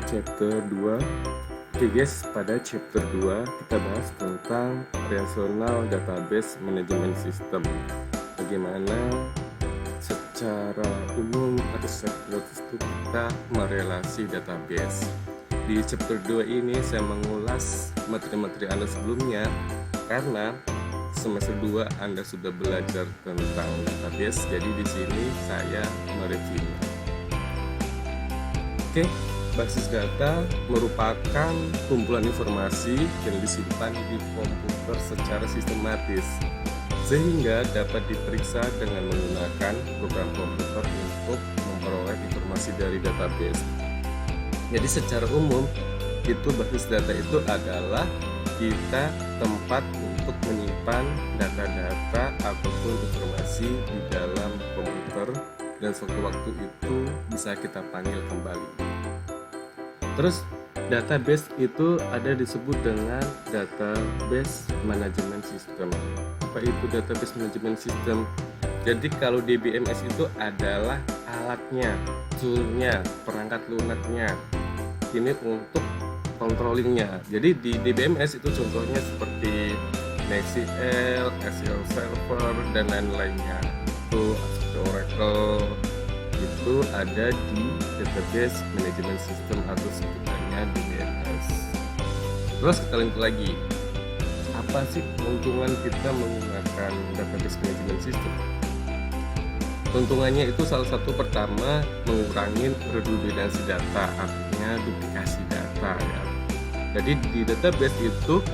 chapter 2. Oke guys, pada chapter 2 kita bahas tentang Relational Database Management System. Bagaimana secara umum atau secara gratis itu kita merelasi database. Di chapter 2 ini saya mengulas materi-materi Anda sebelumnya, karena semester 2 Anda sudah belajar tentang database, jadi di sini saya mereviewnya. Oke, basis data merupakan kumpulan informasi yang disimpan di komputer secara sistematis, sehingga dapat diperiksa dengan menggunakan program komputer untuk memperoleh informasi dari database. Jadi secara umum itu basis data itu adalah kita tempat untuk menyimpan data-data ataupun informasi di dalam komputer, dan suatu waktu itu bisa kita panggil kembali. Terus database itu ada disebut dengan database management system. Apa itu database management system? Jadi kalau DBMS itu adalah alatnya, toolnya, perangkat lunaknya. Ini untuk controllingnya. Jadi di DBMS itu contohnya seperti NextSQL, SQL Server, dan lain-lainnya. Itu Oracle, itu ada di database management system atau sebutannya DBMS. Terus kita lanjut lagi, apa sih keuntungan kita menggunakan database management system? Keuntungannya itu salah satu pertama mengurangi redundansi data, artinya duplikasi data ya. Jadi di database itu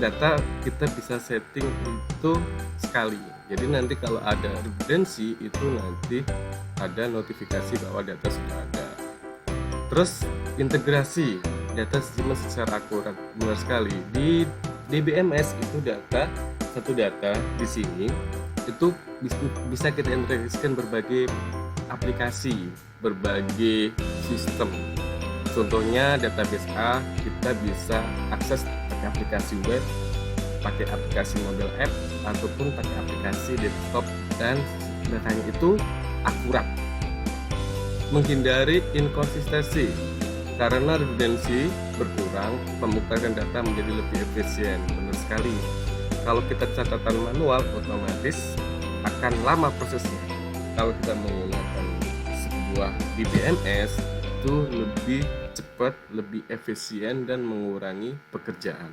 data kita bisa setting itu sekali. Jadi nanti kalau ada redundansi itu nanti ada notifikasi bahwa data sudah ada. Terus integrasi data simpan secara akurat, benar sekali. Di DBMS itu satu data di sini itu bisa kita integrasikan berbagai aplikasi, berbagai sistem. Contohnya database A kita bisa akses pakai aplikasi web, pakai aplikasi mobile app, ataupun pakai aplikasi desktop, dan datanya itu akurat. Menghindari inkonsistensi, karena redundansi berkurang, pemutaran data menjadi lebih efisien. Benar sekali. Kalau kita catatan manual, otomatis akan lama prosesnya. Kalau kita menggunakan sebuah DBMS, itu lebih cepat, lebih efisien, dan mengurangi pekerjaan.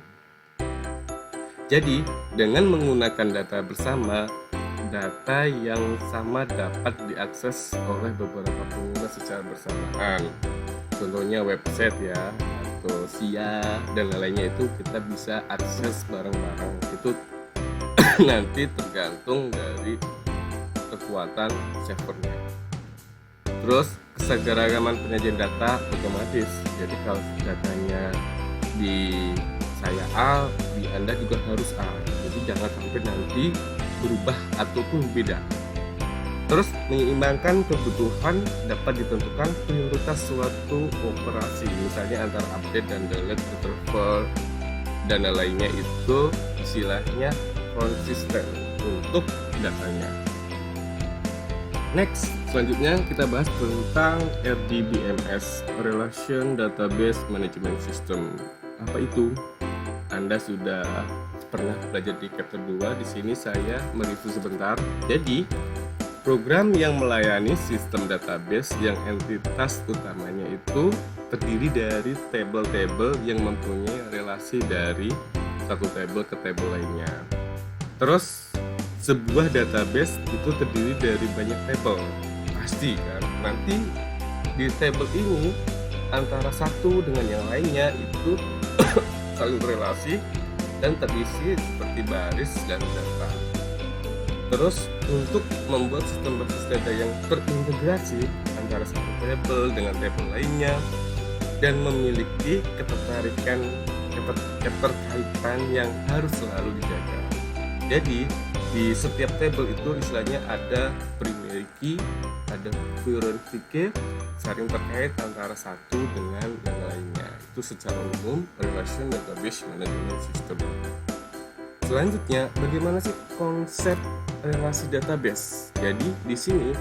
Jadi, dengan menggunakan data bersama, data yang sama dapat diakses oleh beberapa pengguna secara bersamaan. Contohnya website ya, atau SIA, dan lainnya itu kita bisa akses bareng-bareng. Itu nanti tergantung dari kekuatan servernya. Terus, keseragaman penyajian data otomatis. Jadi kalau datanya di saya A, di Anda juga harus A. Jadi jangan sampai nanti berubah ataupun beda. Terus menyeimbangkan kebutuhan dapat ditentukan prioritas suatu operasi, misalnya antara update dan delete server dan lainnya, itu istilahnya konsisten untuk datanya. Next, selanjutnya kita bahas tentang RDBMS, Relation Database Management System. Apa itu? Anda sudah pernah belajar di chapter 2, di sini saya mereview sebentar. Jadi, program yang melayani sistem database yang entitas utamanya itu terdiri dari tabel-tabel yang mempunyai relasi dari satu tabel ke tabel lainnya. Terus, sebuah database itu terdiri dari banyak tabel. Pasti kan? Nanti di tabel ini antara satu dengan yang lainnya itu saling berrelasi dan terisi seperti baris dan data. Terus untuk membuat sistem basis data yang terintegrasi antara satu tabel dengan tabel lainnya dan memiliki keterkaitan yang harus selalu dijaga. Jadi di setiap tabel itu istilahnya ada primary key, ada foreign key, saling terkait antara satu dengan yang lainnya. Itu secara umum Relation Database Management System. Selanjutnya, bagaimana sih konsep relasi database? Jadi di sini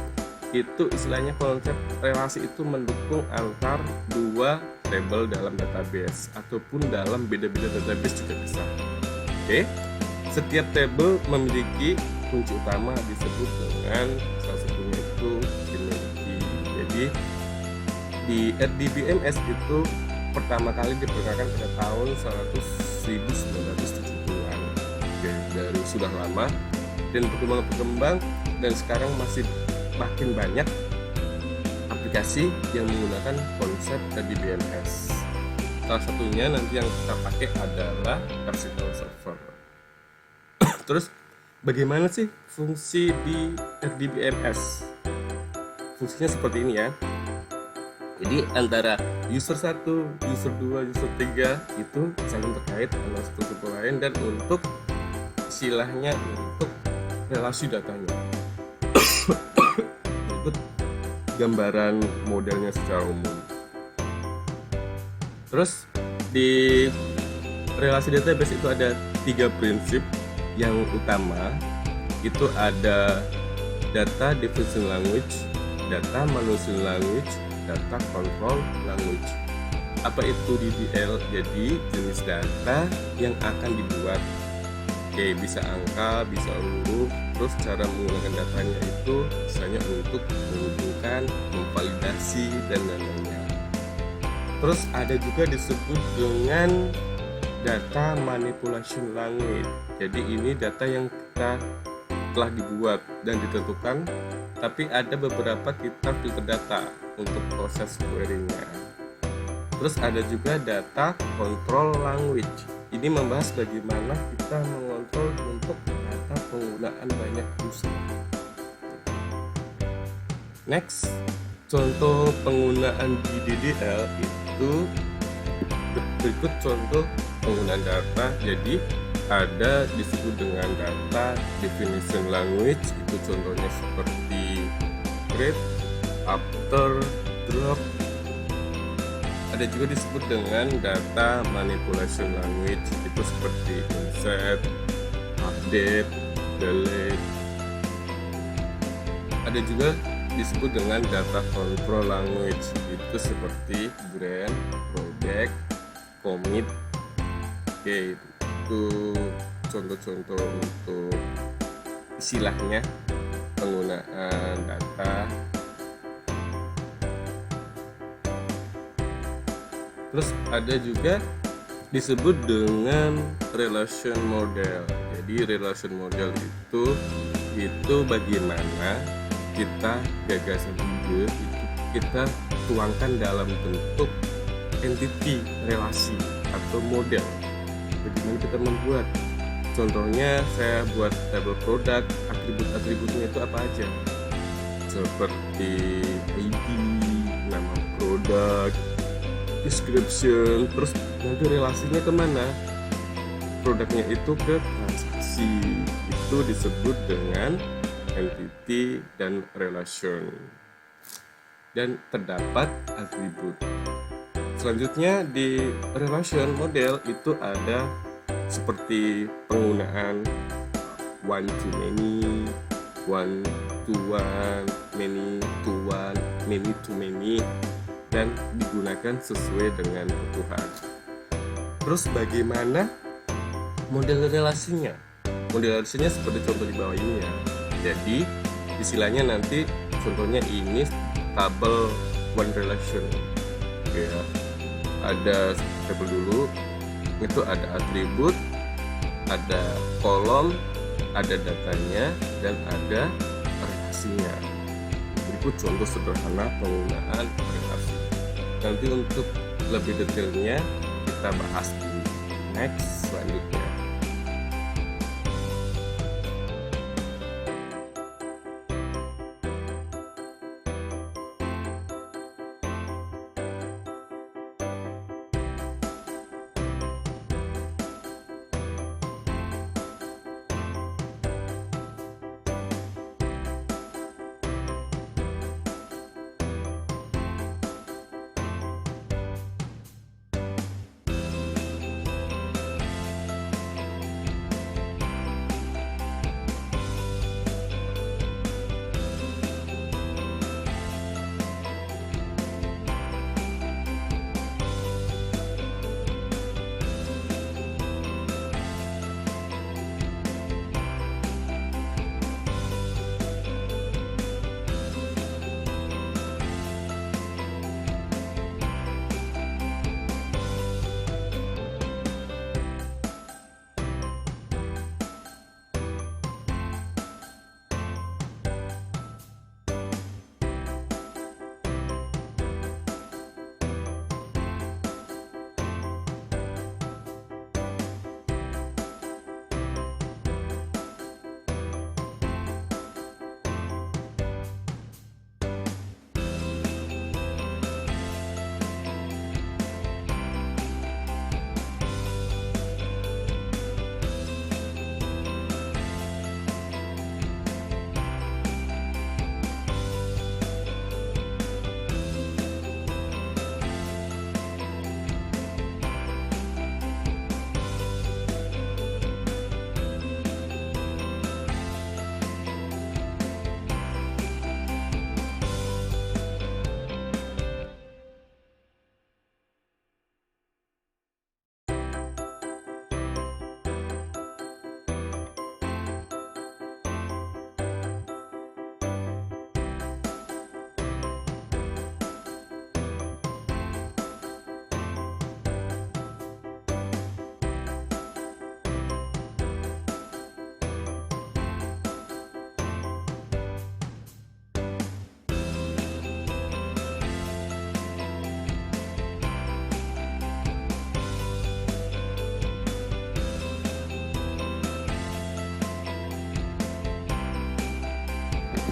itu istilahnya konsep relasi itu mendukung antar dua table dalam database ataupun dalam beda-beda database juga bisa. Oke, setiap table memiliki kunci utama disebut dengan salah satunya itu dimiliki. Jadi di RDBMS itu pertama kali diperkenalkan pada tahun 1970-an. Oke, dari sudah lama dan berkembang dan sekarang masih makin banyak aplikasi yang menggunakan konsep RDBMS. Salah satunya nanti yang kita pakai adalah SQL Server. Terus bagaimana sih fungsi di RDBMS? Fungsinya seperti ini ya. Jadi antara user 1, user 2, user 3 itu saling terkait dengan satu lain dan untuk istilahnya untuk relasi datanya. Gambaran modelnya secara umum. Terus di relasi database itu ada 3 prinsip yang utama. Itu ada data definition language, data manipulation language, data control language. Apa itu DDL? Jadi jenis data yang akan dibuat. Oke, bisa angka, bisa huruf. Terus cara menggunakan datanya itu misalnya untuk menghubungkan, memvalidasi dan lain-lainnya. Terus ada juga disebut dengan data manipulation language. Jadi ini data yang kita telah dibuat dan ditentukan, tapi ada beberapa kita filter data untuk proses query-nya. Terus ada juga data control language. Ini membahas bagaimana kita mengontrol untuk data penggunaan banyak user. Next, contoh penggunaan di DDL itu berikut contoh penggunaan data. Jadi ada disebut dengan data definition language, itu contohnya seperti create, after, drop. Ada juga disebut dengan data manipulation language, itu seperti insert, update, delete. Ada juga disebut dengan data control language, itu seperti grant, rollback, commit. Oke, itu contoh-contoh untuk istilahnya penggunaan data. Terus ada juga disebut dengan relation model. Jadi relation model itu bagaimana kita gagasan ide itu kita tuangkan dalam bentuk entity relasi atau model. Bagaimana kita membuat? Contohnya saya buat table produk, atribut-atributnya itu apa aja? Seperti ID, nama produk, description, terus nanti relasinya kemana? Produknya itu ke transaksi, itu disebut dengan entity dan relation, dan terdapat atribut. Selanjutnya di relation model itu ada seperti penggunaan one to many, one to one, many to one, many to many, dan digunakan sesuai dengan kebutuhan. Terus bagaimana model relasinya? Model relasinya seperti contoh di bawah ini ya. Jadi istilahnya nanti contohnya ini tabel one relation. Oke ya. Ada tabel dulu, itu ada atribut, ada kolom, ada datanya, dan ada relasinya. Berikut contoh sederhana penggunaan relasi. Nanti untuk lebih detailnya kita bahas di next selanjutnya.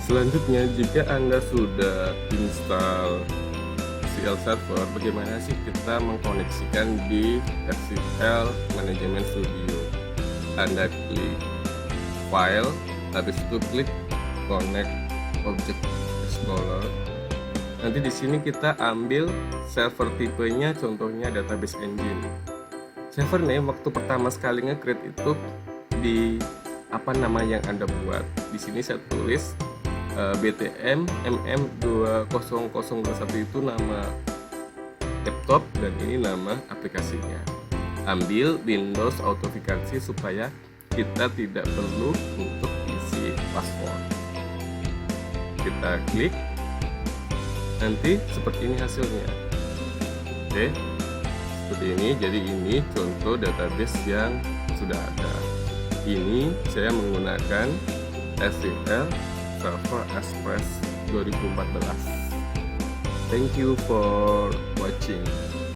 Selanjutnya, jika Anda sudah install SQL Server, bagaimana sih kita mengkoneksikan di SQL Management Studio? Anda klik File, habis itu klik Connect Object Explorer. Nanti di sini kita ambil server tipenya, contohnya database engine. Server name waktu pertama sekali nge-create itu di apa nama yang Anda buat. Di sini saya tulis BTM MM2001 itu nama laptop dan ini nama aplikasinya. Ambil Windows autentifikasi supaya kita tidak perlu untuk isi password. Kita klik, nanti seperti ini hasilnya. Oke, seperti ini. Jadi ini contoh database yang sudah ada. Ini saya menggunakan SQL Server Express 2014. Thank you for watching.